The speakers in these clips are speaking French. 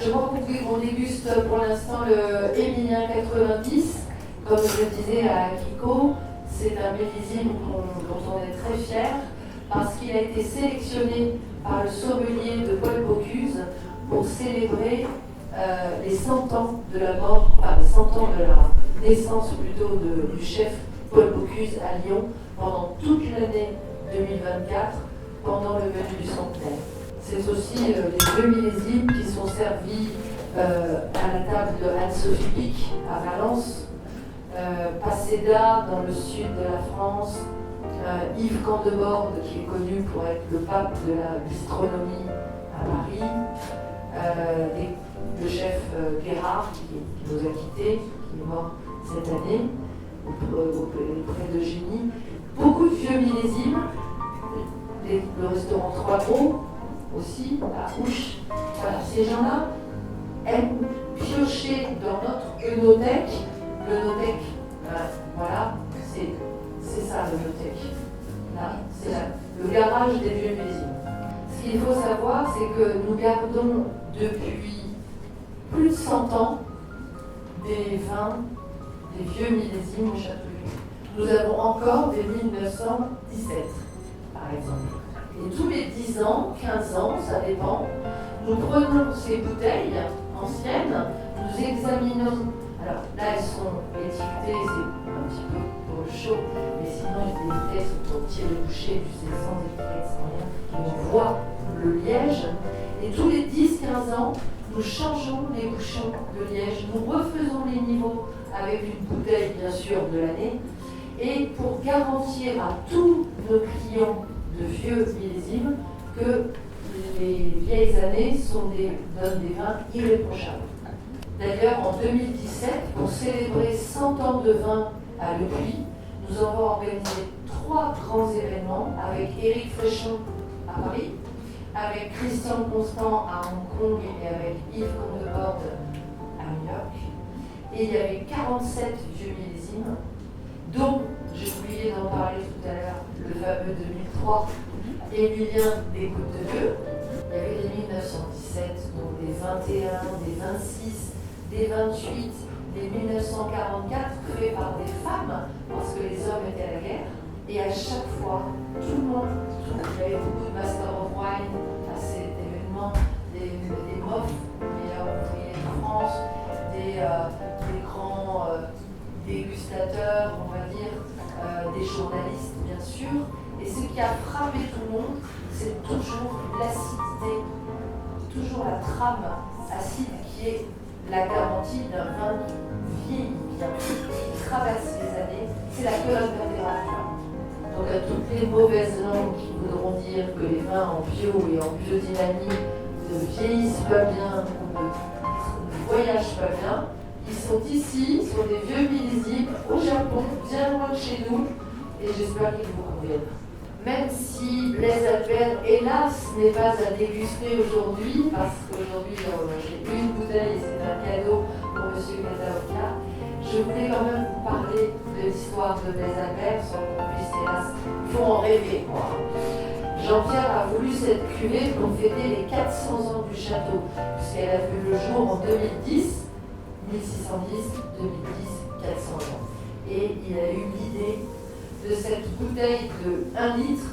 Je crois qu'on déguste pour l'instant le Émilien 90. Comme je le disais à Kiko, c'est un millésime dont on est très fier parce qu'il a été sélectionné par le sommelier de Paul Bocuse pour célébrer les 100 ans de la mort, enfin les 100 ans de la naissance plutôt du chef Paul Bocuse à Lyon pendant toute l'année 2024, pendant le menu du centenaire. C'est aussi les deux millésimes qui sont servis à la table de Anne-Sophie Pic à Valence, Paseda dans le sud de la France, Yves Candeborde qui est connu pour être le pape de la bistronomie à Paris, le chef Guérard qui nous a quittés, qui est mort cette année, auprès de Génie. Beaucoup de vieux millésimes, le restaurant Trois Gros aussi, à Ouche. Voilà, ces gens-là aiment piocher dans notre œnothèque. L'œnothèque, voilà, c'est ça l'œnothèque. Là, c'est le garage des vieux millésimes. Ce qu'il faut savoir, c'est que nous gardons depuis plus de 100 ans des vins, des vieux millésimes au Château de Lyon. Nous avons encore des 1917, par exemple. Et tous les 10 ans, 15 ans, ça dépend, nous prenons ces bouteilles anciennes, nous examinons. Alors là, elles sont étiquetées, c'est un petit peu pour le chaud, mais sinon, les bouteilles sont au tir de boucher, tu sais, sans étiquette, sans rien. Et on voit le liège. Et tous les 10-15 ans, nous changeons les bouchons de liège, nous refaisons les niveaux avec une bouteille, bien sûr, de l'année. Et pour garantir à tous nos clients de vieux millésimes que les vieilles années donnent des vins irréprochables. D'ailleurs, en 2017, pour célébrer 100 ans de vin à Le Puy, nous avons organisé 3 grands événements avec Éric Fréchon à Paris, avec Christian Constant à Hong Kong et avec Yves Candeborde à New York. Et il y avait 47 vieux millésimes, dont, j'ai oublié d'en parler tout à l'heure, le fameux 2003, Émilien des Côtes de Dieu. Il y avait des 1917, donc des 21, des 26, des 28, des 1944, faits par des femmes, parce que les hommes étaient à la guerre. Et à chaque fois, tout le monde, il y avait beaucoup de Master of Wine à cet événement, des MOF, meilleurs ouvriers de France, des grands dégustateurs, on va dire, des journalistes, bien sûr. Et ce qui a frappé tout le monde, c'est toujours l'acidité, toujours la trame acide qui est la garantie d'un vin qui vieillit bien, qui traverse les années. C'est la colonne vertébrale. Donc à toutes les mauvaises langues qui voudront dire que les vins en bio et en biodynamie ne vieillissent pas bien ou ne voyagent pas bien, ils sont ici, sur des vieux millésimes, au Japon, bien loin de chez nous, et j'espère qu'ils vous conviennent. Même si Blaise Albert, hélas, n'est pas à déguster aujourd'hui, parce qu'aujourd'hui j'ai une bouteille et c'est un cadeau pour M. Casaoka, je voulais quand même vous parler de l'histoire de Blaise Albert, sans qu'on puisse, hélas, il faut en rêver, quoi. Jean-Pierre a voulu cette cuvée pour fêter les 400 ans du château, puisqu'elle a vu le jour en 2010, 1610, 2010, 400 ans. Et il a eu l'idée de cette bouteille de 1 litre,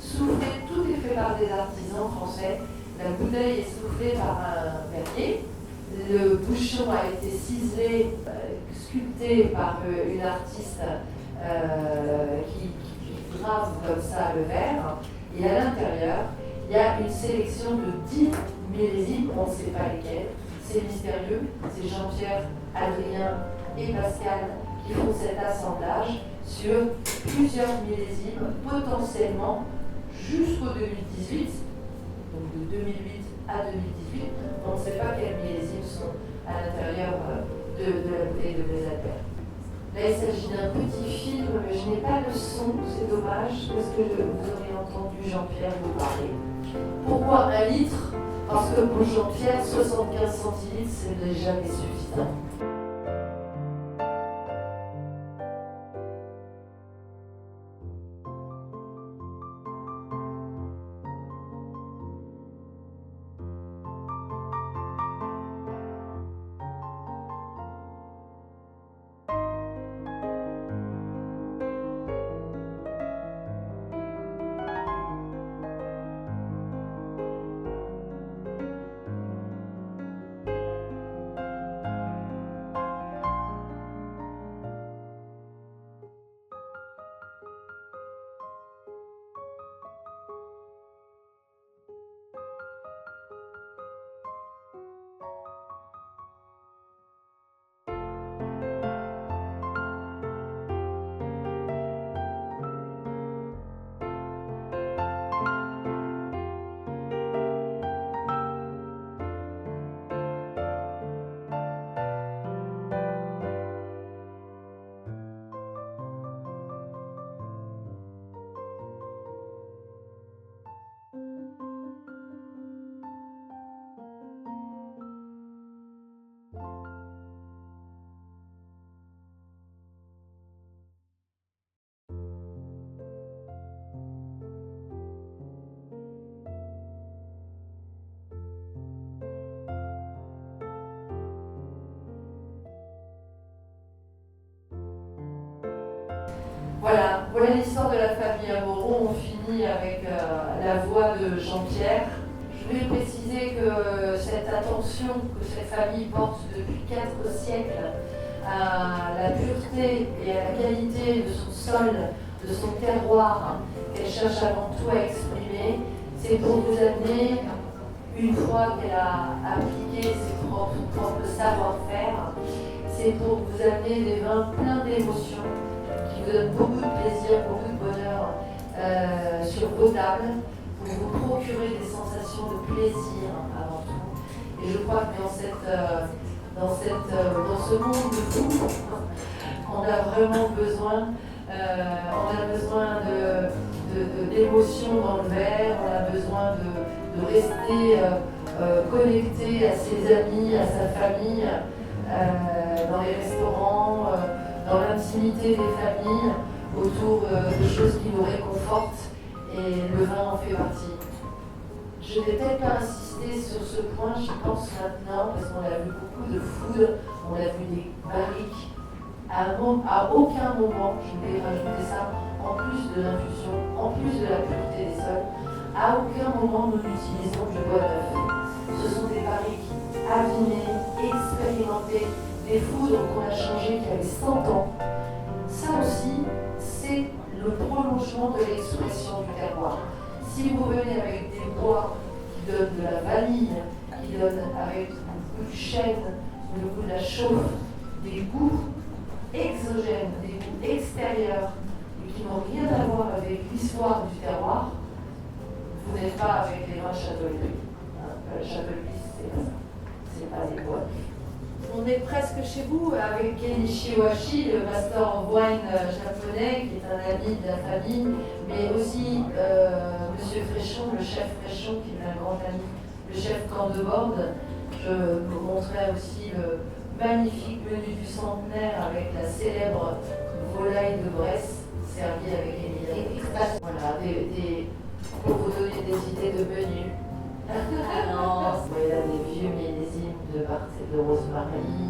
soufflée, tout est fait par des artisans français. La bouteille est soufflée par un verrier. Le bouchon a été ciselé, sculpté par une artiste qui grave comme ça le verre. Et à l'intérieur, il y a une sélection de 10 millésimes, on ne sait pas lesquels. C'est mystérieux, c'est Jean-Pierre, Adrien et Pascal qui font cet assemblage sur plusieurs millésimes, potentiellement jusqu'au 2018, donc de 2008 à 2018. On ne sait pas quels millésimes sont à l'intérieur de la bouteille de Blaise Albert. Là, il s'agit d'un petit film, mais je n'ai pas le son, c'est dommage, parce que vous aurez entendu Jean-Pierre vous parler. Pourquoi 1 litre? Parce que pour Jean-Pierre, 75 centilitres, c'est déjà suffisant. aujourd'hui avec la voix de Jean-Pierre. Je vais préciser que cette attention que cette famille porte depuis 4 siècles à la pureté et à la qualité de son sol, de son terroir, qu'elle cherche avant tout à exprimer, c'est pour vous amener, une fois qu'elle a appliqué son propre savoir-faire, c'est pour vous amener des vins pleins d'émotions, qui vous donnent beaucoup de plaisir, beaucoup de bonheur sur vos tables, pour vous procurer des sensations de plaisir avant tout. Et je crois que dans ce monde de fou, on a vraiment besoin, d'émotions dans le verre, on a besoin de rester connecté à ses amis, à sa famille, dans les restaurants, dans l'intimité des familles, autour de choses qui nous réconfortent, et le vin en fait partie. Je ne vais peut-être pas insister sur ce point, j'y pense maintenant, parce qu'on a vu beaucoup de food, on a vu des barriques. À aucun moment, je voulais rajouter ça, en plus de l'infusion, en plus de la pureté des sols, à aucun moment nous n'utilisons du bois neuf. Ce sont des barriques affinées, expérimentées, des foudres qu'on a changées qui avaient 100 ans. Ça aussi, c'est le prolongement de l'expression du terroir. Si vous venez avec des bois qui donnent de la vanille, qui donnent avec le goût du chêne, le goût de la chauffe, des goûts exogènes, des goûts extérieurs, et qui n'ont rien à voir avec l'histoire du terroir, vous n'êtes pas avec les vins Châteauguay. Châteauguay, c'est pas des bois. On est presque chez vous avec Kenichi Ohashi, le master of wine japonais, qui est un ami de la famille, mais aussi Monsieur Fréchon, le chef Fréchon, qui est un grand ami, le chef Candeborde. Je vous montrerai aussi le magnifique menu du centenaire avec la célèbre volaille de Bresse, servie avec Émilie. Voilà, pour vous donner des idées de menu. Il y a des vieux millésimes de Rosemary,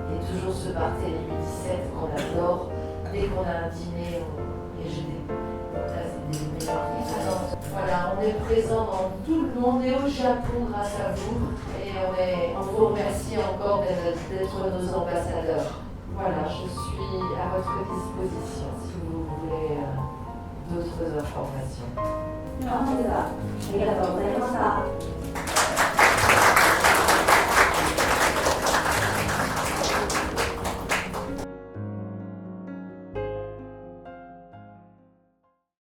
et toujours ce Barthélemy 17 qu'on adore. Dès qu'on a un dîner, et j'ai des meilleurs qui présentent. Voilà, on est présent dans tout le monde, on est au Japon grâce à vous, et on vous remercie encore d'être nos ambassadeurs. Voilà, je suis à votre disposition si vous voulez d'autres informations. 本日はありがとうございました。